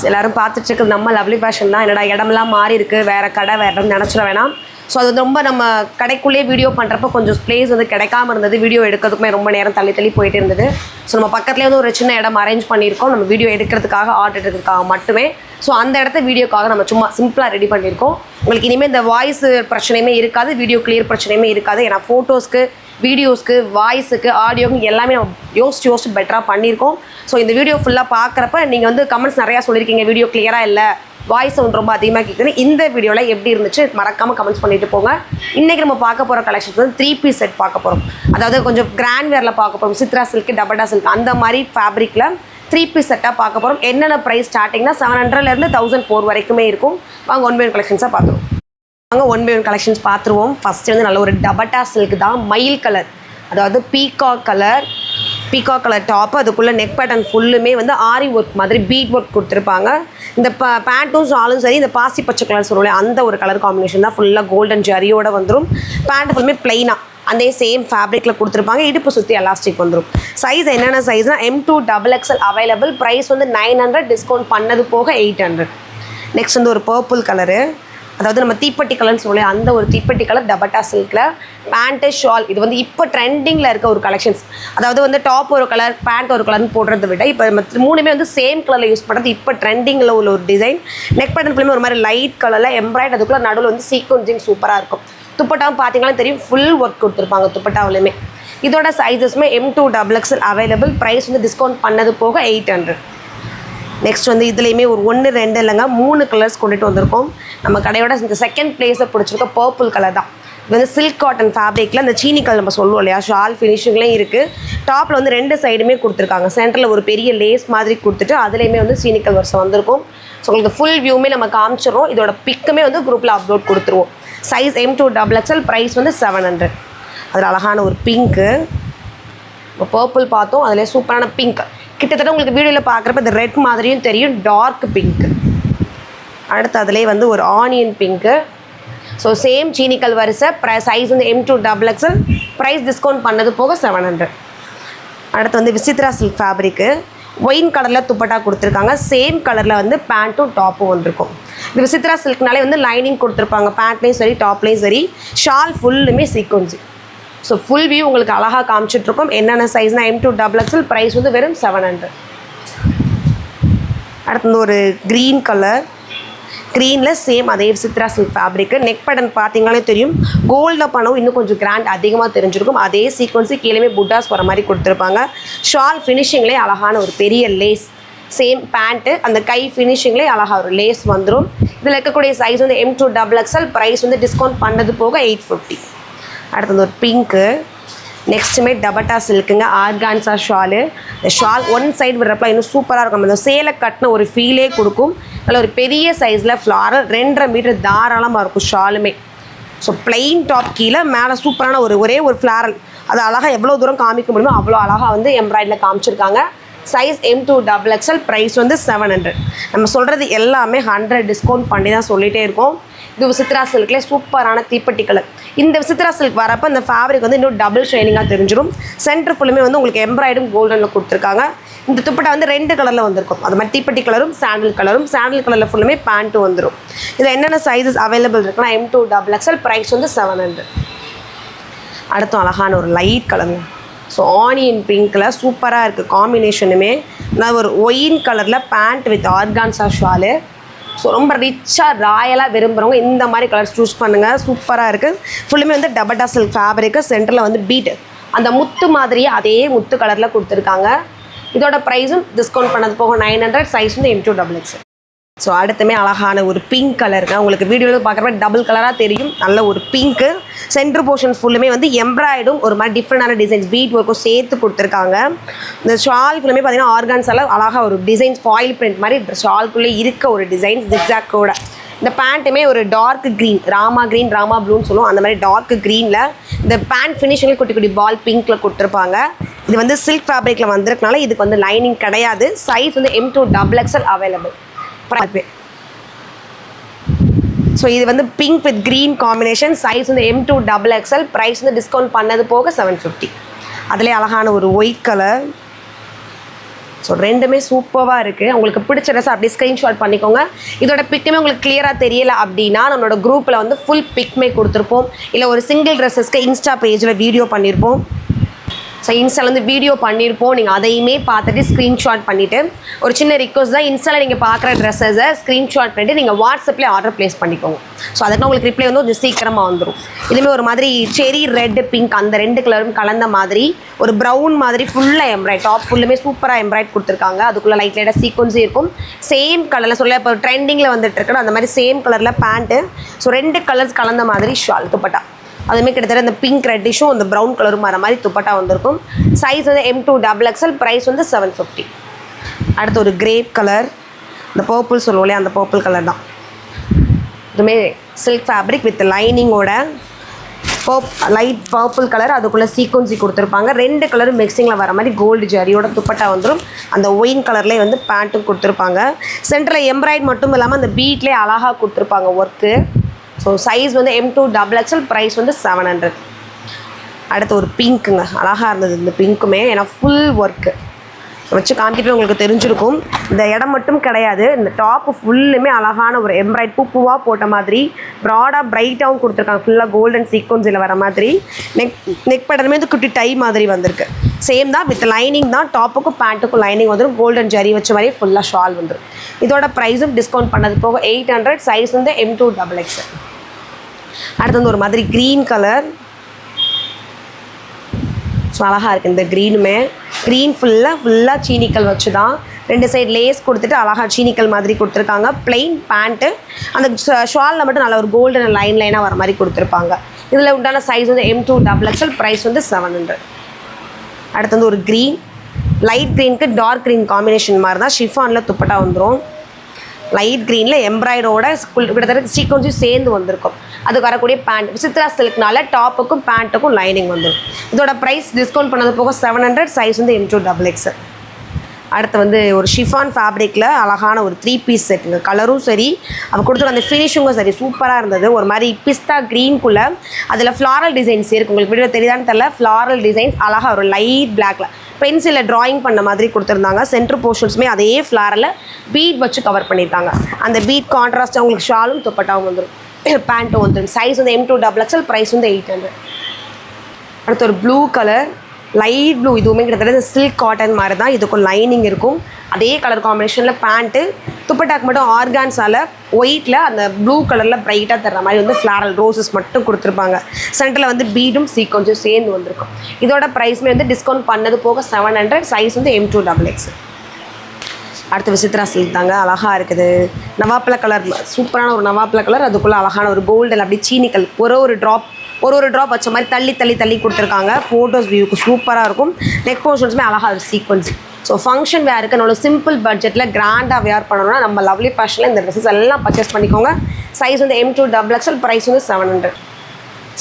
எல்லாரும் பார்த்துட்டு இருக்கிறது நம்ம லவ்லி ஃபேஷன் தான். என்னடா இடமெல்லாம் மாறி இருக்குது, வேறு கடை வேறு இடம் நினச்சிட வேணாம். ஸோ அது ரொம்ப நம்ம கடைக்குள்ளேயே வீடியோ பண்ணுறப்ப கொஞ்சம் ஸ்பேஸ் வந்து கிடைக்காம இருந்தது. வீடியோ எடுக்கிறதுக்குமே ரொம்ப நேரம் தள்ளி போயிட்டு இருந்தது. ஸோ நம்ம பக்கத்துலேயே வந்து ஒரு சின்ன இடம் அரேஞ்ச் பண்ணியிருக்கோம், நம்ம வீடியோ எடுக்கிறதுக்காக, ஆர்டர் எடுக்கிறதுக்காக மட்டுமே. ஸோ அந்த இடத்த வீடியோக்காக நம்ம சும்மா சிம்பிளாக ரெடி பண்ணியிருக்கோம். உங்களுக்கு இனிமேல் இந்த வாய்ஸ் பிரச்சனையுமே இருக்காது, வீடியோ கிளியர் பிரச்சனையுமே இருக்காது. ஏன்னா ஃபோட்டோஸ்க்கு, வீடியோஸ்க்கு, வாய்ஸுக்கு, ஆடியோக்கு எல்லாமே நம்ம யோசிச்சு பெட்டராக பண்ணியிருக்கோம். ஸோ இந்த வீடியோ ஃபுல்லாக பார்க்குறப்ப நீங்கள் வந்து கமெண்ட்ஸ் நிறையா சொல்லியிருக்கீங்க, வீடியோ கிளியராக இல்லை, வாய்ஸ் சவுண்ட் ரொம்ப அதிகமாக கேட்குது. இந்த வீடியோவில் எப்படி இருந்துச்சு மறக்காமல் கமெண்ட்ஸ் பண்ணிட்டு போங்க. இன்றைக்கி நம்ம பார்க்க போகிற கலெக்ஷன்ஸ் வந்து 3 பீஸ் செட் பார்க்க போகிறோம். அதாவது கொஞ்சம் கிராண்ட் வேரில் பார்க்க போகிறோம். சித்ரா சில்க், டபட்டா சில்க் அந்த மாதிரி ஃபேப்ரிக்கில் 3 பீஸ் செட்டாக பார்க்க போகிறோம். என்னென்ன ப்ரைஸ் ஸ்டார்டிங்னா 700லேருந்து 1004 வரைக்குமே இருக்கும். வாங்க ஒன் பை ஒன் கலெக்ஷன்ஸாக பார்த்துருவோம். வாங்க ஒன் பை ஒன் கலெக்ஷன்ஸ் பார்த்துருவோம். ஃபஸ்ட்டு வந்து நல்ல ஒரு டபட்டா சில்க் தான், மயில் கலர், அதாவது பீகாக் கலர் டாப்பு. அதுக்குள்ளே நெக் பேட்டர்ன் ஃபுல்லுமே வந்து ஆரி ஒர்க் மாதிரி பீட் ஒர்க் கொடுத்துருப்பாங்க. இந்த பேண்ட்டும் ஷாலும் சரி, இந்த பாசி பச்சை கலர் சொல்லுவோம் அந்த ஒரு கலர் காம்பினேஷன் தான். ஃபுல்லாக கோல்டன் ஜரியோட வந்துடும். பேண்ட் ஃபுல்லுமே ப்ளைனாக அதே சேம் ஃபேப்ரிக்கில் கொடுத்துருப்பாங்க. இடுப்பு சுற்றி எலாஸ்டிக் வந்துடும். சைஸ் என்னென்ன சைஸ்னால் M2 XXL அவைலபிள். ப்ரைஸ் வந்து 900, டிஸ்கவுண்ட் பண்ணது போக 800. நெக்ஸ்ட் வந்து ஒரு பர்பிள் கலரு, அதாவது நம்ம தீப்பெட்டி கலர்னு சொல்லுவோம் அந்த ஒரு தீப்பெட்டி கலர் டபட்டா சில்கில். பேண்ட்டு ஷால் இது வந்து இப்போ ட்ரெண்டிங்கில் இருக்க ஒரு கலெக்ஷன்ஸ். அதாவது வந்து டாப் ஒரு கலர், பேண்ட் ஒரு கலர்னு போடுறதை விட இப்போ நம்ம மூணுமே வந்து சேம் கலரில் யூஸ் பண்ணுறது இப்போ ட்ரெண்டிங்கில் உள்ள ஒரு டிசைன். நெக் பேட்டர்ன் ஃபுல்லுமே ஒரு மாதிரி லைட் கலரில் எம்ப்ராய்ட், அதுக்குள்ளே நடுவில் வந்து சீக்வன்சிங் சூப்பராக இருக்கும். துப்பட்டாவும் பார்த்தீங்கன்னா தெரியும், ஃபுல் ஒர்க் கொடுத்துருப்பாங்க துப்பட்டாவிலுமே. இதோட சைஸஸ்மே M2 XXL அவைலபிள். ப்ரைஸ் வந்து டிஸ்கவுண்ட் பண்ணது போக 800. நெக்ஸ்ட் வந்து இதுலேயுமே ஒரு 1 2 இல்லைங்க 3 கலர்ஸ் கொண்டுட்டு வந்திருக்கோம். நம்ம கடையோட இந்த செகண்ட் பிளேஸை பிடிச்சிருக்க பர்பிள் கலர் தான். இது வந்து சில்க் காட்டன் ஃபேப்ரிக்கில் அந்த சீனி கலர் நம்ம சொல்லுவோம் இல்லையா, ஷால் ஃபினிஷிங்லேயும் இருக்குது. டாப்பில் வந்து 2 சைடுமே கொடுத்துருக்காங்க. சென்டரில் ஒரு பெரிய லேஸ் மாதிரி கொடுத்துட்டு அதுலேயுமே வந்து சீனி கலர் வருஷம் வந்திருக்கும். ஸோ உங்களுக்கு ஃபுல் வியூமே நம்ம காமிச்சிடுறோம். இதோட பிக்குமே வந்து குரூப்பில் அப்லோட் கொடுத்துருவோம். Size M2 XXL. ப்ரைஸ் வந்து 700. அதில் அழகான ஒரு பிங்க்கு, இப்போ பர்பிள் பார்த்தோம், அதில் சூப்பரான பிங்க். கிட்டத்தட்ட உங்களுக்கு வீடியோவில் பார்க்குறப்ப இந்த ரெட் மாதிரியும் தெரியும், டார்க் பிங்க்கு. அடுத்து அதிலே வந்து ஒரு ஆனியன் பிங்க்கு. ஸோ சேம் சீனிக்கல் வரிசை. சைஸ் வந்து M2 XXL. ப்ரைஸ் டிஸ்கவுண்ட் பண்ணது போக 700. அடுத்து வந்து விசித்ரா சில்க் ஃபேப்ரிக்கு, ஒயின் கலரில் துப்பட்டா கொடுத்துருக்காங்க. சேம் கலரில் வந்து பேண்ட்டும் டாப்பும் வந்திருக்கும். இந்த விசித்ரா சில்க்னாலே வந்து லைனிங் கொடுத்துருப்பாங்க, பேண்ட்லேயும் சரி டாப்லேயும் சரி. ஷால் ஃபுல்லுமே சீக்வன்ஸு. ஸோ ஃபுல் வியூ உங்களுக்கு அழகாக காமிச்சிட்ருக்கோம். என்னென்ன சைஸ்னால் M2 XXL. ப்ரைஸ் வந்து வெறும் 700. அடுத்து வந்து ஒரு க்ரீன் கலர், க்ரீனில் சேம் அதே Chitra silk fabric. Neck pattern பார்த்தீங்கன்னாலே தெரியும், கோல்டில் பண்ணவும் இன்னும் கொஞ்சம் கிராண்ட் அதிகமாக தெரிஞ்சிருக்கும். அதே சீக்வன்ஸு கீழே புட்டாஸ் வர மாதிரி கொடுத்துருப்பாங்க. ஷால் ஃபினிஷிங்லேயே அழகான ஒரு பெரிய லேஸ். சேம் பேண்ட்டு அந்த கை ஃபினிஷிங்லேயே அழகாக ஒரு லேஸ் வந்துடும். இதில் இருக்கக்கூடிய சைஸ் வந்து M2 XXL. ப்ரைஸ் வந்து டிஸ்கவுண்ட் பண்ணது போக 850. அடுத்தது ஒரு பிங்க்கு. நெக்ஸ்ட்டுமே டபட்டா சில்க்குங்க, ஆர்கான்ஸா ஷாலு. இந்த ஷால் ஒன் சைடு விடுறப்ப இன்னும் சூப்பராக இருக்கும். இந்த சேலை கட்டின ஒரு ஃபீலே கொடுக்கும். அதில் ஒரு பெரிய சைஸில் ஃப்ளாரல் 2.5 மீட்டர் தாராளமாக இருக்கும் ஷாலுமே. ஸோ பிளெயின் டாப் கீழே மேலே சூப்பரான ஒரே ஒரு ஃப்ளாரல். அது அழகாக எவ்வளோ தூரம் காமிக்க முடியுமோ அவ்வளோ அழகாக வந்து எம்ப்ராய்டில் காமிச்சிருக்காங்க. Size M2 XXL. ப்ரைஸ் வந்து 700. நம்ம சொல்கிறது எல்லாமே 100 டிஸ்கவுண்ட் பண்ணி தான் சொல்லிகிட்டே இருக்கோம். இது விசித்ரா சில்க்லேயே சூப்பரான தீப்பெட்டி கலர். இந்த விசித்ரா சில்க் வரப்போ இந்த ஃபேப்ரிக் வந்து இன்னும் டபுள் ஷைனிங்காக தெரிஞ்சிடும். சென்டர் ஃபுல்லுமே வந்து உங்களுக்கு எம்ப்ராய்டும் கோல்டனில் கொடுத்துருக்காங்க. இந்த துப்பட்டா வந்து 2 கலரில் வந்திருக்கும். அது மாதிரி தீப்பெட்டி கலரும் சாண்டில் கலரில் ஃபுல்லுமே பேண்ட்டும் வந்துடும். இதில் என்னென்ன சைஸஸ் அவைலபிள் இருக்குன்னா M2 XXL. ப்ரைஸ் வந்து 700. அடுத்தும் அழகான ஒரு லைட் கலருங்க. ஸோ ஆனியன் பிங்க்கில் சூப்பராக இருக்குது காம்பினேஷனுமே. நான் ஒரு ஒயின் கலரில் pant with organza shawl. So ரொம்ப ரிச்சாக ராயலாக விரும்புகிறவங்க இந்த மாதிரி கலர்ஸ் சூஸ் பண்ணுங்கள். சூப்பராக இருக்குது. ஃபுல்லுமே வந்து டபட்டா சில்க் ஃபேப்ரிக்கு. சென்டரில் வந்து பீட் அந்த முத்து மாதிரியே அதே முத்து கலரில் கொடுத்துருக்காங்க. இதோட ப்ரைஸும் டிஸ்கவுண்ட் பண்ணது போக 900. சைஸ் வந்து M2 XXL. ஸோ அடுத்துமே அழகான ஒரு பிங்க் கலருங்க. உங்களுக்கு வீடியோவில் பார்க்குறப்ப டபுள் கலராக தெரியும். நல்ல ஒரு பிங்க்கு. சென்டர் போர்ஷன் ஃபுல்லுமே வந்து எம்ப்ராய்டும் ஒரு மாதிரி டிஃப்ரெண்டான டிசைன்ஸ் பீட் ஒர்க்கும் சேர்த்து கொடுத்துருக்காங்க. இந்த ஷால் ஃபுல்லுமே பார்த்தீங்கன்னா ஆர்கான்ஸால அழகாக ஒரு டிசைன்ஸ் ஃபாயில் பிரிண்ட் மாதிரி ஷால்குள்ளே இருக்க ஒரு டிசைன்ஸ் ஜிக்ஸாக்கோட. இந்த பேண்ட்டுமே ஒரு டார்க் க்ரீன், ராமா ப்ளூன்னு சொல்லுவோம், அந்த மாதிரி டார்க் க்ரீனில் இந்த பேண்ட் ஃபினிஷிங்கில் குட்டி பால் பிங்க்கில் கொடுத்துருப்பாங்க. இது வந்து சில்க் ஃபேப்ரிக்கில் வந்திருக்கனால இதுக்கு வந்து லைனிங் கிடையாது. சைஸ் வந்து M2 XXL அவைலபிள். ஸோ இது வந்து pink with green combination. Size வந்து M2 XXL. ப்ரைஸ் வந்து டிஸ்கவுண்ட் பண்ணது போக 750. அதிலே அழகான ஒரு ஒயிட் கலர், ஸோ ரெண்டுமே சூப்பராக இருக்குது. உங்களுக்கு பிடிச்ச ட்ரெஸ் அப்படியே ஸ்க்ரீன்ஷாட் பண்ணிக்கோங்க. இதோட பிக்குமே உங்களுக்கு கிளியராக தெரியல அப்படின்னா நம்மளோட குரூப்பில் வந்து ஃபுல் பிக்மே கொடுத்துருப்போம். இல்லை ஒரு சிங்கிள் ட்ரெஸ்ஸஸ்க்கு இன்ஸ்டா பேஜில் வீடியோ பண்ணியிருப்போம். ஸோ இன்ஸ்டாலேருந்து வீடியோ பண்ணியிருப்போம். நீங்கள் அதையுமே பார்த்துட்டு ஸ்க்ரீன்ஷாட் பண்ணிவிட்டு ஒரு சின்ன ரிக்வஸ்ட் தான், இன்ஸ்டாவில் நீங்கள் பார்க்குற ட்ரெஸ்ஸஸை ஸ்க்ரீன்ஷாட் பண்ணிவிட்டு நீங்கள் வாட்ஸ்அப்லேயே ஆர்டர் ப்ளேஸ் பண்ணிக்கோங்க. ஸோ அதுக்கு உங்களுக்கு ரிப்ளை வந்து கொஞ்சம் சீக்கிரமாக வந்துடும். இதுவுமே ஒரு மாதிரி செரி ரெட் பிங்க் அந்த 2 கலரும் கலந்த மாதிரி ஒரு ப்ரௌன் மாதிரி ஃபுல்லாக எம்ப்ராய்ட், டாப் ஃபுல்லுமே சூப்பராக எம்ப்ராய்ட் கொடுத்துருக்காங்க. அதுக்குள்ளே லைட்டாக சீக்வன்ஸும் இருக்கும். சேம் கலரில் சொல்ல இப்போ ட்ரெண்டிங்கில் வந்துட்டு இருக்கணும் அந்த மாதிரி சேம் கலரில் பேண்ட்டு. ஸோ 2 கலர்ஸ் கலந்த மாதிரி ஷால் துப்பட்டா. அதுவுமே கிட்டத்தட்ட இந்த பிங்க் ரெட்டிஷும் இந்த ப்ரௌன் கலரும் வர மாதிரி துப்பட்டா வந்திருக்கும். சைஸ் வந்து M2 XXL, ப்ரைஸ் வந்து 750. அடுத்து ஒரு கிரேப் கலர், இந்த பர்பிள் சொல்லுவோம் இல்லையா அந்த பர்பிள் கலர் தான். இதுவுமே சில்க் ஃபேப்ரிக் வித் லைனிங்கோட லைட் பர்பிள் கலர், அதுக்குள்ளே சீக்வன்சி கொடுத்துருப்பாங்க. 2 கலரும் மிக்சிங்கில் வர மாதிரி கோல்டு ஜரியோட துப்பட்டா வந்துடும். அந்த ஒயின் கலர்லேயே வந்து பேண்ட்டும் கொடுத்துருப்பாங்க. சென்டரில் எம்ப்ராய்ட் மட்டும் இல்லாமல் அந்த பீட்லேயே அழகாக கொடுத்துருப்பாங்க ஒர்க்கு. ஸோ சைஸ் வந்து M2 XXL, ப்ரைஸ் வந்து 700. அடுத்து ஒரு பிங்க்குங்க, அழகாக இருந்தது இந்த பிங்க்குமே. ஏன்னா ஃபுல் ஒர்க்கு வச்சு காமிக்கிட்டு உங்களுக்கு தெரிஞ்சிருக்கும். இந்த இடம் மட்டும் கிடையாது, இந்த டாப்பு ஃபுல்லுமே அழகான ஒரு எம்ப்ராய்ட் பூவாக போட்ட மாதிரி ப்ராடாக பிரைட்டாகவும் கொடுத்துருக்காங்க. ஃபுல்லாக கோல்டன் சீக்வன்ஸில் வர மாதிரி நெக் பேட்டர்னுமே வந்து குட்டி டை மாதிரி வந்திருக்கு. சேம் தான், வித் லைனிங் தான். டாப்புக்கும் பேண்ட்டுக்கும் லைனிங் வந்துடும். கோல்டன் ஜரி வச்ச மாதிரி ஃபுல்லாக ஷால் வந்துடும். இதோட ப்ரைஸும் டிஸ்கவுண்ட் பண்ணது போக 800. சைஸ் வந்து M2 XXL. அடுத்து வந்து ஒரு மாதிரி க்ரீன் கலர். ஸோ அழகாக இருக்குது இந்த க்ரீனுமே. க்ரீன் ஃபுல்லாக சீனிக்கல் வச்சு தான் 2 சைடு லேஸ் கொடுத்துட்டு அழகாக சீனிக்கல் மாதிரி கொடுத்துருக்காங்க. பிளெயின் பேண்ட்டு, அந்த ஷாலில் மட்டும் நல்ல ஒரு கோல்டன் லைனாக வர மாதிரி கொடுத்துருப்பாங்க. இதில் உண்டான சைஸ் வந்து M2 XXL, ப்ரைஸ் வந்து 700. அடுத்து வந்து ஒரு க்ரீன், லைட் க்ரீனுக்கு டார்க் க்ரீன் காம்பினேஷன் மாதிரி தான் ஷிஃபானில் துப்பட்டா வந்துடும். லைட் க்ரீனில் எம்ப்ராய்டரோட கிட்டத்தட்ட சீக்வன்ஸும் சேர்ந்து வந்திருக்கும். அதுக்கு வரக்கூடிய பேண்ட் சித்ரா சில்க்னால டாப்புக்கும் பேண்ட்டுக்கும் லைனிங் வந்துடும். இதோட ப்ரைஸ் டிஸ்கவுண்ட் பண்ணது போக 700. சைஸ் வந்து M2 XXL. அடுத்து வந்து ஒரு ஷிஃபான் ஃபேப்ரிக்கில் அழகான ஒரு 3 பீஸ் செட்டுங்க. கலரும் சரி, அவன் கொடுத்துருக்க அந்த ஃபினிஷிங்கும் சரி சூப்பராக இருந்தது. ஒரு மாதிரி பிஸ்தா க்ரீனுக்குள்ளே அதில் ஃப்ளாரல் டிசைன்ஸ் இருக்குது. உங்களுக்கு வீடியோ தெரியுதான்னு தெரியல. ஃப்ளாரல் டிசைன்ஸ் அழகாக ஒரு லைட் பிளாக்ல பென்சிலில் ட்ராயிங் பண்ண மாதிரி கொடுத்துருந்தாங்க. சென்டர் போர்ஷன்ஸுமே அதே ஃப்ளாரில் பீட் வச்சு கவர் பண்ணியிருக்காங்க. அந்த பீட் கான்ட்ராஸ்ட்டாக உங்களுக்கு ஷாலும் துப்பட்டாவும் வந்துடும், பேண்ட்டும் வந்துடும். சைஸ் வந்து M2 XXL, ப்ரைஸ் வந்து 800. அடுத்து ஒரு ப்ளூ கலர், லைட் ப்ளூ. இதுவுமே கிட்டத்தட்ட சில்க் காட்டன் மாதிரி தான். இதுக்கும் லைனிங் இருக்கும். அதே கலர் காம்பினேஷனில் பேண்ட்டு, துப்பட்டாக்கு மட்டும் ஆர்கான்ஸால் ஒயிட்டில் அந்த ப்ளூ கலரில் ப்ரைட்டாக தர்ற மாதிரி வந்து ஃப்ளாரல் ரோசஸ் மட்டும் கொடுத்துருப்பாங்க. சென்டரில் வந்து பீடும் சீக்வன்ஸும் சேர்ந்து வந்திருக்கும். இதோட ப்ரைஸ்மே வந்து டிஸ்கவுண்ட் பண்ணது போக 700. சைஸ் வந்து M2 XXL. அடுத்து விசித்ரா சில்க் தாங்க, அழகாக இருக்குது. நவாப்பழ கலர், சூப்பரான ஒரு நவாப்பழ கலர். அதுக்குள்ளே அழகான ஒரு கோல்டில் அப்படி சீனிக்கல் ஒரு ட்ராப் வச்ச மாதிரி தள்ளி கொடுத்துருக்காங்க. ஃபோட்டோஸ் வியூக்கு சூப்பராக இருக்கும். நெக் போர்ஷன்ஸுமே அழகாக ஒரு சீக்வன்ஸ். ஸோ ஃபங்க்ஷன் வேருக்கு நம்மளோட சிம்பிள் பட்ஜெட்டில் கிராண்டாக வேர் பண்ணணும்னா நம்ம லவ்லி ஃபேஷனில் இந்த ட்ரெஸ்ஸஸ் எல்லாம் பர்ச்சேஸ் பண்ணிக்கோங்க. சைஸ் வந்து M2 XXL, ப்ரைஸ் வந்து 700.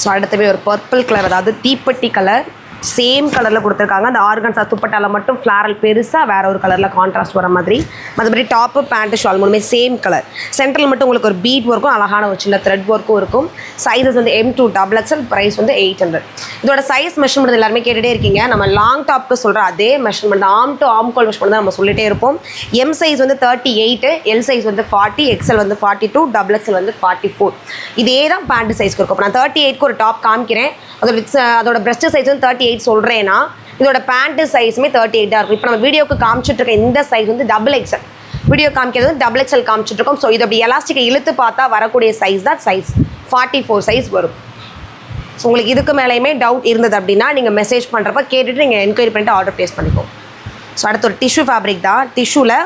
ஸோ அடுத்தவே ஒரு பர்பிள் கலர், அதாவது தீப்பெட்டி கலர், சேம் கலரில் கொடுத்துருக்காங்க. அந்த ஆர்கன்ஸா துப்பட்டால மட்டும் ஃப்ளாரல் பெருசாக வேறு ஒரு கலரில் கான்ட்ராஸ்ட் வர மாதிரி. மற்றபடி டாப்பு பேண்ட்டு ஷால் மூணுமே சேம் கலர். சென்டரில் மட்டும் உங்களுக்கு ஒரு பீட் ஒர்க்கும் அழகான ஒரு சின்ன த்ரெட் ஒர்க்கும் இருக்கும். சைஸஸ் வந்து M2 XXL, ப்ரைஸ் வந்து 800. இதோட சைஸ் மெஷர்மெண்ட் எல்லாருமே கேட்டுகிட்டே இருக்கீங்க. நம்ம லாங் டாப்க்கு சொல்கிற அதே மெஷர்மெண்ட், ஆம் டு ஆம் கோல் மெஷர்மெண்ட் தான் நம்ம சொல்லிகிட்டே இருப்போம். M சைஸ் வந்து 38, L சைஸ் வந்து 40, XL வந்து 42, XXL வந்து 44. இதே தான் பேண்ட் சைஸ்க்கு இருக்கும். நான் 38க்கு ஒரு டாப் காமிக்கிறேன். அதோட பிரஸ்ட் சைஸ் வந்து 38 சொல்கிறேன்னா இதோட பேண்ட்டு சைஸுமே 38 தான் இருக்கும். இப்போ நம்ம வீடியோக்கு காமிச்சிட்ருக்க இந்த சைஸ் வந்து XXL. வீடியோ காமிக்கிறது வந்து XXL காமிச்சிட்ருக்கோம். ஸோ இதை அப்படி எலாஸ்டிக்கை இழுத்து பார்த்தா வரக்கூடிய சைஸ் தான் சைஸ் 44 சைஸ் வரும். ஸோ உங்களுக்கு இதுக்கு மேலேயுமே டவுட் இருந்தது அப்படின்னா நீங்கள் மெசேஜ் பண்ணுறப்ப கேட்டுட்டு நீங்கள் என்கொயரி பண்ணிட்டு ஆர்டர் ப்ளேஸ் பண்ணிக்கோங்க. ஸோ அடுத்து ஒரு டிஷ்யூ ஃபேப்ரிக் தான். டிஷ்யூவில்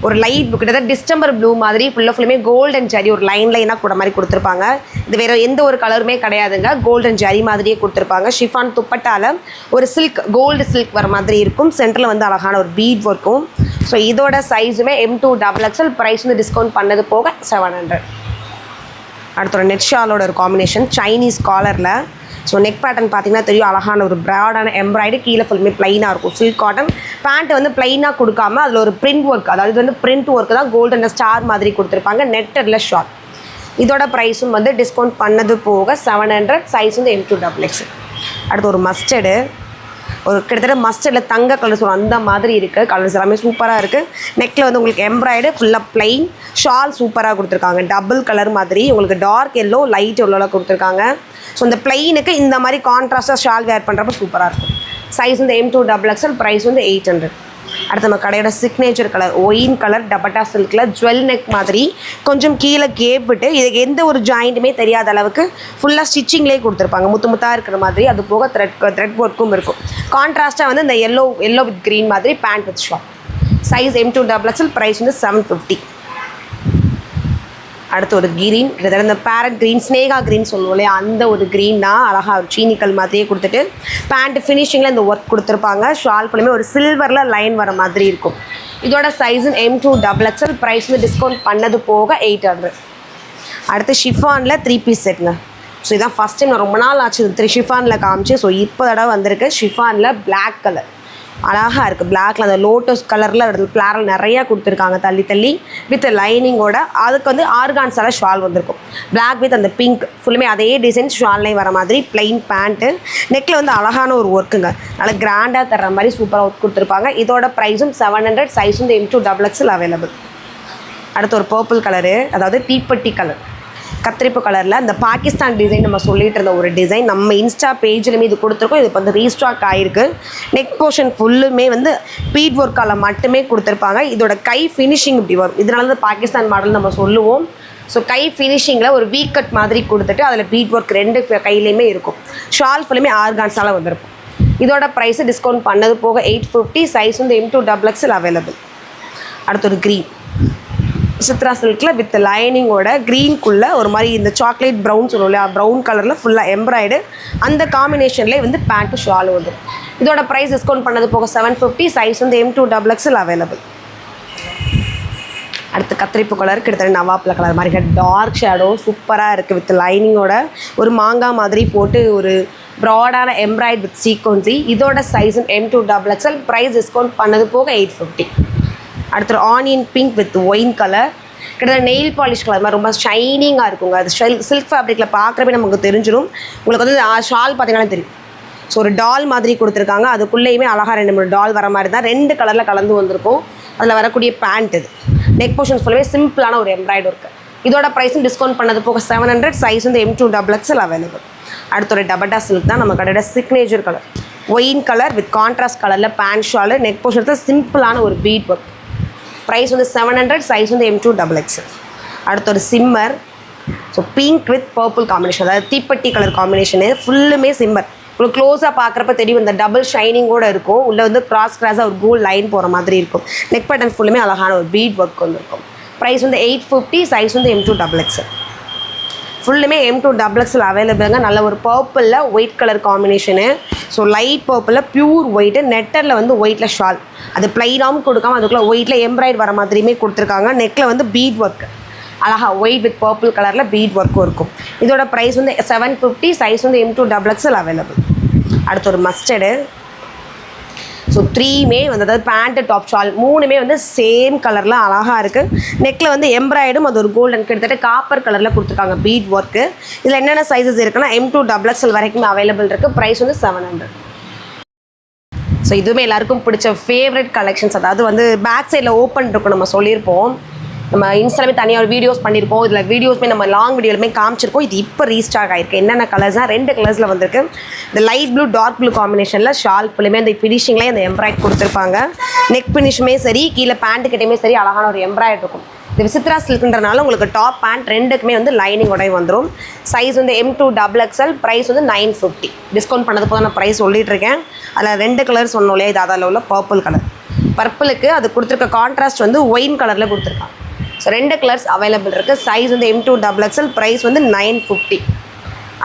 ஒரு லைட் கிட்டத்தட்ட டிஸ்டம்பர் ப்ளூ மாதிரி ஃபுல்லுமே கோல்டன் ஜரி ஒரு லைனாக கூட மாதிரி கொடுத்துருப்பாங்க. இது வேறு எந்த ஒரு கலருமே கிடையாதுங்க, கோல்டன் ஜரி மாதிரியே கொடுத்துருப்பாங்க. ஷிஃபான் துப்பட்டால ஒரு சில்க், கோல்டு சில்க் வர மாதிரி இருக்கும். சென்டரில் வந்து அழகான ஒரு பீட் ஒர்க்கும். ஸோ இதோட சைஸுமே M2 XXL, ப்ரைஸ் வந்து டிஸ்கவுண்ட் பண்ணது போக 700. அடுத்த ஒரு நெட் ஷாலோட ஒரு காம்பினேஷன் சைனீஸ் காலரில். ஸோ நெக் பேட்டர்ன் பார்த்தீங்கன்னா தெரியும், அழகான ஒரு ப்ராடான எம்ப்ராய்டு, கீழே ஃபுல்லுமே ப்ளைனாக இருக்கும். சில்க் காட்டன் பேண்ட்டு வந்து ப்ளைனாக கொடுக்காம அதில் ஒரு பிரிண்ட் ஒர்க், அதாவது வந்து பிரிண்ட் ஒர்க்கு தான் கோல்டன் ஸ்டார் மாதிரி கொடுத்துருப்பாங்க. நெட்டரில் ஷார்ட். இதோட ப்ரைஸும் வந்து டிஸ்கவுண்ட் பண்ணது போக 700. சைஸ் வந்து M2 XXL. அடுத்து ஒரு மஸ்டர்டு, ஒரு கிட்டத்தட்ட மஸ்டர்டில் தங்க கலர் சொல்லுவோம் அந்த மாதிரி இருக்குது. கலர்ஸ் எல்லாமே சூப்பராக இருக்குது. நெக்கில் வந்து உங்களுக்கு எம்ப்ராய்டு ஃபுல்லாக ப்ளைன் ஷால் சூப்பராக கொடுத்துருக்காங்க. டபுள் கலர் மாதிரி உங்களுக்கு டார்க் எல்லோ லைட் எல்லோவில் கொடுத்துருக்காங்க. ஸோ இந்த ப்ளைனுக்கு இந்த மாதிரி கான்ட்ராஸ்டாக ஷால் வேர் பண்ணுறப்ப சூப்பராக இருக்கும். சைஸ் வந்து M2XXL, ப்ரைஸ் வந்து 800. அடுத்து நம்ம கடையோட signature colour wine colour dupatta சில்கில் ஜுவல் நெக் மாதிரி கொஞ்சம் கீழே கேப் விட்டு இதுக்கு எந்த ஒரு ஜாயிண்ட்டுமே தெரியாத அளவுக்கு ஃபுல்லாக ஸ்டிச்சிங்லேயே கொடுத்துருப்பாங்க. முத்தாக இருக்கிற மாதிரி. அது போக த்ரெட் ஒர்க்கும் இருக்கும். கான்ட்ராஸ்ட்டாக வந்து இந்த எல்லோ வித் க்ரீன் மாதிரி pant with shawl. Size M2XXL, price வந்து 750. அடுத்து ஒரு க்ரீன், கிட்டத்தட்ட இந்த பேரட் க்ரீன் ஸ்னேகா க்ரீன் சொல்லுவோம் இல்லையா, அந்த ஒரு க்ரீன் தான். அழகாக ஒரு சீனிக்கல் மாதிரியே கொடுத்துட்டு பேண்ட் ஃபினிஷிங்கில் இந்த ஒர்க் கொடுத்துருப்பாங்க. ஷால் ஃபுல்லுமே ஒரு சில்வரில் லைன் வர மாதிரி இருக்கும். இதோட சைஸ் M2XXL, ப்ரைஸ் வந்து டிஸ்கவுண்ட் பண்ணது போக 800. அடுத்து ஷிஃபானில் 3 பீஸ் செட்டுங்க. ஸோ இதான் ஃபஸ்ட் டைம் நான் ரொம்ப நாள் ஆச்சு 3 ஷிஃபானில் காமிச்சு. ஸோ இப்போ தடவை வந்திருக்கு. ஷிஃபானில் பிளாக் கலர் அழகாக இருக்குது. பிளாக்ல அந்த லோட்டஸ் கலரில் ஃப்ளாரல் நிறையா கொடுத்துருக்காங்க தள்ளி வித் லைனிங்கோட. அதுக்கு வந்து ஆர்கான்ஸால ஷால் வந்திருக்கும். பிளாக் வித் அந்த பிங்க் ஃபுல்லுமே அதே டிசைன் ஷால்லையும் வர மாதிரி பிளெயின் பேண்ட்டு. நெக்கில் வந்து அழகான ஒரு ஒர்க்குங்க. நல்லா கிராண்டாக தர்ற மாதிரி சூப்பராக ஒர்க் கொடுத்துருப்பாங்க. இதோட ப்ரைஸும் 700. சைஸ் வந்து M2XXL அவைலபிள். அடுத்து ஒரு பர்பிள் கலரு, அதாவது தீப்பெட்டி கலர் கத்திரிப்பு கலரில் அந்த பாகிஸ்தான் டிசைன் நம்ம சொல்லிட்டு இருந்த ஒரு டிசைன் நம்ம இன்ஸ்டா பேஜ்லையுமே இது கொடுத்துருக்கோம். இது இப்போ வந்து ரீஸ்டாக் ஆகிருக்கு. நெக் போர்ஷன் ஃபுல்லுமே வந்து பீட் ஒர்க்கால் மட்டுமே கொடுத்துருப்பாங்க. இதோட கை ஃபினிஷிங் இப்படி வரும். இதனால தான் பாகிஸ்தான் மாடல் நம்ம சொல்லுவோம். ஸோ கை ஃபினிஷிங்கில் ஒரு வீ கட் மாதிரி கொடுத்துட்டு அதில் பீட் ஒர்க் 2 கையிலையுமே இருக்கும். ஷால் ஃபுல்லுமே ஆர்கான்ஸால் வந்திருக்கும். இதோட ப்ரைஸு டிஸ்கவுண்ட் பண்ணது போக 850. சைஸ் வந்து M2XXL அவைலபிள். அடுத்து ஒரு க்ரீன் சித்ரா சில்கில் வித் லைனிங்கோட க்ரீனுக்குள்ளே ஒரு மாதிரி இந்த சாக்லேட் ப்ரௌன் சொல்லுவோம் இல்லையா, ப்ரௌன் கலரில் ஃபுல்லாக எம்ப்ராய்டு. அந்த காம்பினேஷன்லேயே வந்து பேண்ட்டு ஷால் வரும். இதோட ப்ரைஸ் டிஸ்கவுண்ட் பண்ணது போக 750. சைஸ் வந்து M2XXL அவைலபிள். அடுத்து கத்திரிப்பு கலர், கிட்டத்தட்ட நவாப்பில் கலர் மாதிரி டார்க் ஷேடோ சூப்பராக இருக்குது. வித் லைனிங்கோட ஒரு மாங்காய் மாதிரி போட்டு ஒரு ப்ராடான எம்ப்ராய்டு வித் சீக்வன்சி. இதோட சைஸ் M2XXL, ப்ரைஸ் டிஸ்கவுண்ட் பண்ணது போக 850. அடுத்து onion pink with wine colour, கிட்டத்தட்ட நெயில் பாலிஷ் கலர் மாதிரி ரொம்ப ஷைனிங்காக இருக்குங்க. அது சில்க் ஃபேப்ரிக்கில் பார்க்குறப்பே நமக்கு தெரிஞ்சிடும். உங்களுக்கு வந்து ஷால் பார்த்தீங்கன்னா தெரியும். ஸோ ஒரு டால் மாதிரி கொடுத்துருக்காங்க. அதுக்குள்ளேயுமே அழகாக 2-3 டால் வர மாதிரி தான் 2 கலரில் கலந்து வந்திருக்கும். அதில் வரக்கூடிய பேண்ட் இது. நெக் போர்ஷன்ஸ் ஃபுல்லாகவே சிம்பிளான ஒரு எம்ப்ராய்டு இருக்குது. இதோட ப்ரைஸும் டிஸ்கவுண்ட் பண்ணது போக 700. சைஸ் வந்து M2XXL அவைலபிள். அடுத்த ஒரு டபட்டா சில்க் தான் நம்ம கடையோட signature colour wine colour with contrast கலரில் பேண்ட் ஷாலு. நெக் போர்ஷன்ஸில் சிம்பிளான ஒரு பீட் ஒர்க். ப்ரைஸ் வந்து 700. சைஸ் வந்து M2XXL. அடுத்து ஒரு shimmer. So pink with purple combination, அதாவது தீப்பெட்டி கலர் காம்பினேஷனு. ஃபுல்லுமே சிம்மர். உங்களுக்கு க்ளோஸாக பார்க்குறப்ப தெரியும். இந்த டபுள் ஷைனிங்கோடு இருக்கும். உள்ளே வந்து கிராஸாக ஒரு கோல்ட் லைன் போகிற மாதிரி இருக்கும். நெக் பேட்டர்ன் ஃபுல்லுமே அழகான ஒரு பீட் ஒர்க் வந்துருக்கும். ப்ரைஸ் வந்து 850. சைஸ் வந்து M2XXL. ஃபுல்லுமே M2XXL அவைலபிளுங்க. நல்ல ஒரு பர்பிளில் white colour combination. So light பர்பிளில் பியூர் ஒயிட்டு, நெட்டரில் வந்து ஒயிட்டில் ஷால். அது ப்ளைனாகவும் கொடுக்காம அதுக்குள்ளே ஒயிட்டில் எம்ப்ராய்டு வர மாதிரியுமே கொடுத்துருக்காங்க. நெக்கில் வந்து பீட் ஒர்க் அழகாக ஒயிட் வித் பர்பிள் கலரில் பீட் ஒர்க்கும் இருக்கும். இதோட ப்ரைஸ் வந்து 750. சைஸ் வந்து M2XXL அவைலபிள். அடுத்து ஒரு மஸ்டர்டு. ஸோ 3மே வந்து அதாவது பேண்ட்டு டாப் ஷால் 3மே வந்து சேம் கலரில் அழகாக இருக்குது. நெக்கில் வந்து எம்ப்ராய்டும் அது ஒரு கோல்டன் கிட்டத்தட்ட காப்பர் கலரில் கொடுத்துருக்காங்க பீட் ஒர்க்கு. இதில் என்னென்ன சைஸஸ் இருக்குன்னா M2XXL வரைக்கும் அவைலபிள் இருக்குது. ப்ரைஸ் வந்து 700. ஸோ இதுவுமே எல்லாருக்கும் பிடிச்ச ஃபேவரட் கலெக்ஷன்ஸ். அதாவது வந்து பேக் சைடில் ஓப்பன் இருக்கும். நம்ம சொல்லியிருப்போம், நம்ம இன்ஸ்டாலுமே தனியாக ஒரு வீடியோஸ் பண்ணியிருப்போம். இதில் வீடியோஸ்மே நம்ம லாங் வீடியோலுமே காமிச்சிருக்கோம். இது இப்போ ரீஸ்டாக் ஆகிருக்கு. என்னென்ன கலர்ஸ்னால் 2 கலர்ஸில் வந்திருக்கு. இந்த லைட் ப்ளூ டார்க் ப்ளூ காம்பினேஷனில் ஷால் ஃபுல்லுமே அந்த ஃபினிஷிங்லேயே அந்த எம்ப்ராய்ட் கொடுத்துருப்பாங்க. நெக் ஃபினிஷுமே சரி, கீழே பேண்ட்டுக்கிட்டேயுமே சரி அழகான ஒரு எம்ப்ராய்ட் இருக்கும். இந்த விசித்ரா சில்க்ன்றனால உங்களுக்கு டாப் பேண்ட் 2க்குமே வந்து லைனிங் உடைய வந்துடும். சைஸ் வந்து M2XXL. ப்ரைஸ் வந்து 950. டிஸ்கவுண்ட் பண்ணது போது நான் ப்ரைஸ் சொல்லிட்டு இருக்கேன். அதில் 2 கலர் சொன்னோம் இல்லையா, இது அதில் உள்ள பர்பிள் கலர். பர்பிளுக்கு அது கொடுத்துருக்க கான்ட்ராஸ்ட் வந்து ஒயின் கலரில் கொடுத்துருக்காங்க. ஸோ 2 கலர்ஸ் அவைலபிள் இருக்குது. சைஸ் வந்து M2XXL. ப்ரைஸ் வந்து 950.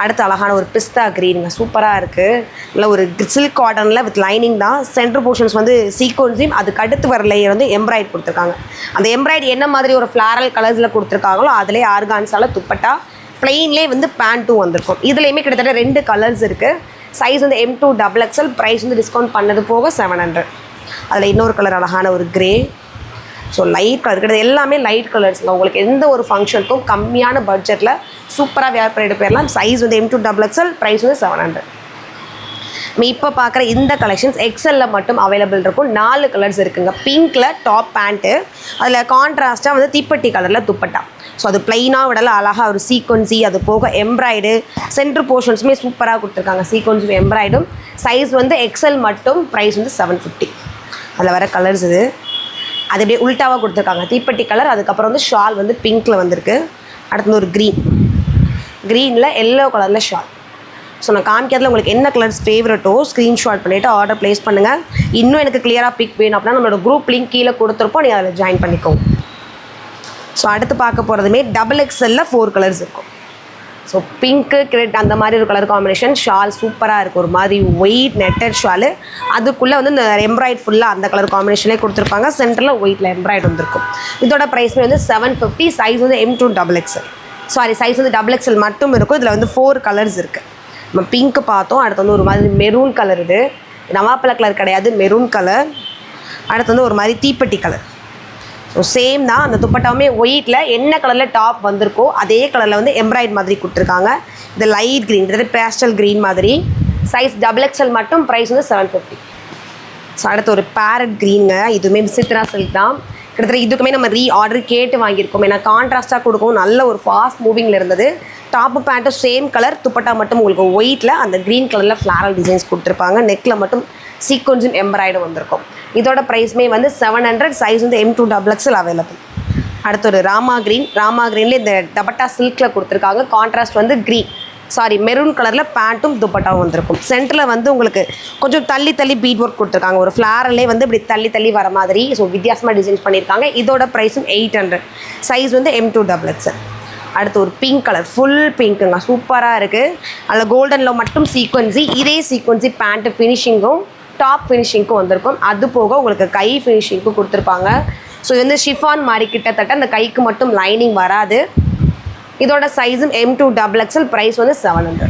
அடுத்து அழகான ஒரு பிஸ்தா க்ரீனுங்க, சூப்பராக இருக்குது. இல்லை ஒரு சில்க் காட்டனில் வித் லைனிங் தான். சென்டர் போர்ஷன்ஸ் வந்து சீக்வன்ஸையும் அதுக்கு அடுத்து வர லேயர் வந்து எம்ப்ராய்ட் கொடுத்துருக்காங்க. அந்த எம்ப்ராய்டு என்ன மாதிரி ஒரு ஃப்ளாரல் கலர்ஸில் கொடுத்துருக்காங்களோ அதிலே ஆர்கான்ஸால் துப்பட்டா ப்ளெயின்லேயே வந்து பேண்ட்டும் வந்திருக்கும். இதுலேயுமே கிட்டத்தட்ட 2 கலர்ஸ் இருக்குது. சைஸ் வந்து M2XXL. ப்ரைஸ் வந்து டிஸ்கவுண்ட் பண்ணது போக 700. அதில் இன்னொரு கலர் அழகான ஒரு க்ரே. ஸோ லைட் கலர் கிடையாது, எல்லாமே லைட் கலர்ஸுங்க. உங்களுக்கு எந்த ஒரு ஃபங்க்ஷனுக்கும் கம்மியான பட்ஜெட்டில் சூப்பராக வேர் பண்ணிட்டு போயிடலாம். சைஸ் வந்து M2XXL. ப்ரைஸ் வந்து 700. இப்போ பார்க்குற இந்த கலெக்ஷன்ஸ் எக்ஸலில் மட்டும் அவைலபிள் இருக்கும். 4 கலர்ஸ் இருக்குங்க. பிங்க்கில் டாப் பேண்ட்டு, அதில் கான்ட்ராஸ்ட்டாக வந்து தீப்பெட்டி கலரில் துப்பட்டா. ஸோ அது ப்ளைனாக விடல அழகாக ஒரு சீக்வன்சி, அது போக எம்ப்ராய்டு, சென்ட்ரு போர்ஷன்ஸுமே சூப்பராக கொடுத்துருக்காங்க. சீக்வன்ஸும் எம்ப்ராய்டும். சைஸ் வந்து எக்ஸல் மட்டும், ப்ரைஸ் வந்து 750. அதில் வர கலர்ஸ் இது. அது அப்படியே உல்ட்டாவாக கொடுத்துருக்காங்க. தீப்பெட்டி கலர், அதுக்கப்புறம் வந்து ஷால் வந்து பிங்க்கில் வந்திருக்கு. அடுத்து ஒரு க்ரீனில் எல்லோ கலரில் ஷால். ஸோ நான் காமிக்கிறதுல உங்களுக்கு என்ன கலர்ஸ் ஃபேவரட்டோ ஸ்க்ரீன்ஷாட் பண்ணிவிட்டு ஆர்டர் ப்ளேஸ் பண்ணுங்கள். இன்னும் எனக்கு கிளியராக பிக் வேணும் அப்படின்னா நம்மளோட குரூப் லிங்க் கீழே கொடுத்துருப்போம், நீங்கள் அதில் ஜாயின் பண்ணிக்கோங்க. ஸோ அடுத்து பார்க்க போகிறதுமே XXL 4 கலர்ஸ் இருக்கும். ஸோ பிங்க்கு கிரெட் அந்த மாதிரி ஒரு கலர் காம்பினேஷன். ஷால் சூப்பராக இருக்குது, ஒரு மாதிரி ஒயிட் நெட்டட் ஷாலு. அதுக்குள்ளே வந்து இந்த எம்ப்ராய்ட் ஃபுல்லாக அந்த கலர் காம்பினேஷனே கொடுத்துருப்பாங்க. சென்டரில் ஒயிட்டில் எம்ப்ராய்டு வந்துருக்கும். இதோட ப்ரைஸ்மே வந்து 750. சைஸ் வந்து M2 XXL. சாரி, சைஸ் வந்து XXL மட்டும் இருக்கும். இதில் வந்து 4 கலர்ஸ் இருக்குது. நம்ம பிங்க்கு பார்த்தோம். அடுத்து வந்து ஒரு மாதிரி மெரூன் கலர், இது நவாப்பழ கலர் கிடையாது, மெரூன் கலர். அடுத்து வந்து ஒரு மாதிரி தீப்பெட்டி கலர். ஸோ சேம் தான். அந்த துப்பட்டாவுமே ஒயிட்டில் என்ன கலரில் டாப் வந்திருக்கோ அதே கலரில் வந்து எம்ப்ராய்ட் மாதிரி கொடுத்துருக்காங்க. இது லைட் க்ரீன், இது பேஸ்டல் க்ரீன் மாதிரி. சைஸ் XXL மட்டும், ப்ரைஸ் வந்து 750. ஸோ அடுத்து ஒரு பேரட் க்ரீனுங்க. இதுவுமே சித்ரா சில்க் தான். கிட்டத்தட்ட இதுக்குமே நம்ம ஆர்டர் கேட்டு வாங்கியிருக்கோம். ஏன்னா கான்ட்ராஸ்ட்டாக கொடுக்கும், நல்ல ஒரு ஃபாஸ்ட் மூவிங்கில் இருந்தது. டாப்பு பேண்ட்டும் சேம் கலர், துப்பட்டா மட்டும் உங்களுக்கு ஒயிட்டில் அந்த க்ரீன் கலரில் ஃப்ளாரல் டிசைன்ஸ் கொடுத்துருப்பாங்க. நெக்கில் மட்டும் சீக்வன்ஸும் எம்ப்ராய்டும் வந்திருக்கும். இதோட ப்ரைஸ்மே வந்து 700. சைஸ் வந்து M2 XXL அவைலபிள். அடுத்து ஒரு ராமா க்ரீனில் இந்த டபட்டா சில்கில் கொடுத்துருக்காங்க. கான்ட்ராஸ்ட் வந்து மெரூன் கலரில் பேண்ட்டும் துப்பட்டாவும் வந்திருக்கும். சென்டரில் வந்து உங்களுக்கு கொஞ்சம் தள்ளி பீட் ஒர்க் கொடுத்துருக்காங்க. ஒரு ஃப்ளாரலே வந்து இப்படி தள்ளி வர மாதிரி. ஸோ வித்தியாசமாக டிசைன்ஸ் பண்ணியிருக்காங்க. இதோட ப்ரைஸும் 800. சைஸ் வந்து M2 XXL. அடுத்து ஒரு பிங்க் கலர், ஃபுல் பிங்க்குங்க, சூப்பராக இருக்குது. அதில் கோல்டனில் மட்டும் சீக்வன்சி, இதே சீக்வன்சி பேண்ட்டு ஃபினிஷிங்கும் டாப் ஃபினிஷிங்க்கும் வந்திருக்கும். அது போக உங்களுக்கு கை ஃபினிஷிங்க்கும் கொடுத்துருப்பாங்க. ஸோ இது வந்து ஷிஃபான் மாதிரி கிட்டத்தட்ட அந்த கைக்கு மட்டும் லைனிங் வராது. இதோட சைஸும் M2 XXL. ப்ரைஸ் வந்து 700.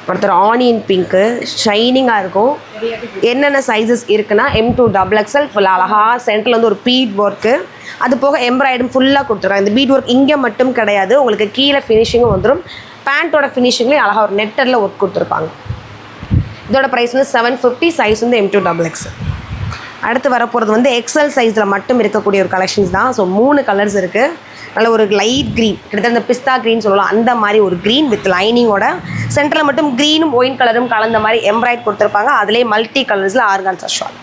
ஒருத்தர் ஆனியன் பிங்க்கு, ஷைனிங்காக இருக்கும். என்னென்ன சைஸஸ் இருக்குன்னா M2 XXL ஃபுல் அழகாக சென்டரில் வந்து ஒரு பீட் ஒர்க்கு, அது போக எம்ப்ராய்டும் ஃபுல்லாக கொடுத்துருக்காங்க. இந்த பீட் ஒர்க் இங்கே மட்டும் கிடையாது, உங்களுக்கு கீழே ஃபினிஷிங்கும் வந்துடும். பேண்ட்டோட ஃபினிஷிங்லேயும் அழகாக ஒரு நெட்டரில் ஒர்க் கொடுத்துருப்பாங்க. இதோட ப்ரைஸ் வந்து 750. சைஸ் வந்து M2 XXL. அடுத்து வரப்போகிறது வந்து எக்ஸல் சைஸில் மட்டும் இருக்கக்கூடிய ஒரு கலெக்ஷன்ஸ் தான். ஸோ 3 கலர்ஸ் இருக்குது. நல்ல ஒரு லைட் க்ரீன், கிட்டத்தட்ட இந்த பிஸ்தா க்ரீன் சொல்லலாம், அந்த மாதிரி ஒரு க்ரீன் வித் லைனிங்கோட. சென்டரில் மட்டும் க்ரீனும் ஒயின் கலரும் கலந்த மாதிரி எம்ப்ராய்ட் கொடுத்துருப்பாங்க. அதிலே மல்டி கலர்ஸில் ஆர்கான்சா ஷால்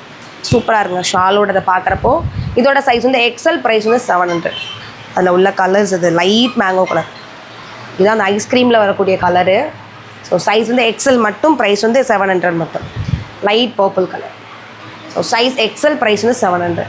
சூப்பராக இருக்குங்க. ஷாலோட அதை பார்க்குறப்போ இதோட சைஸ் வந்து XL. ப்ரைஸ் வந்து 700. அதில் உள்ள கலர்ஸ் இது லைட் மேங்கோ கலர், இதுதான் அந்த ஐஸ்கிரீமில் வரக்கூடிய கலரு. ஸோ சைஸ் வந்து XL மட்டும், ப்ரைஸ் வந்து 700 மட்டும். Light purple colour. So size XL, price வந்து 700.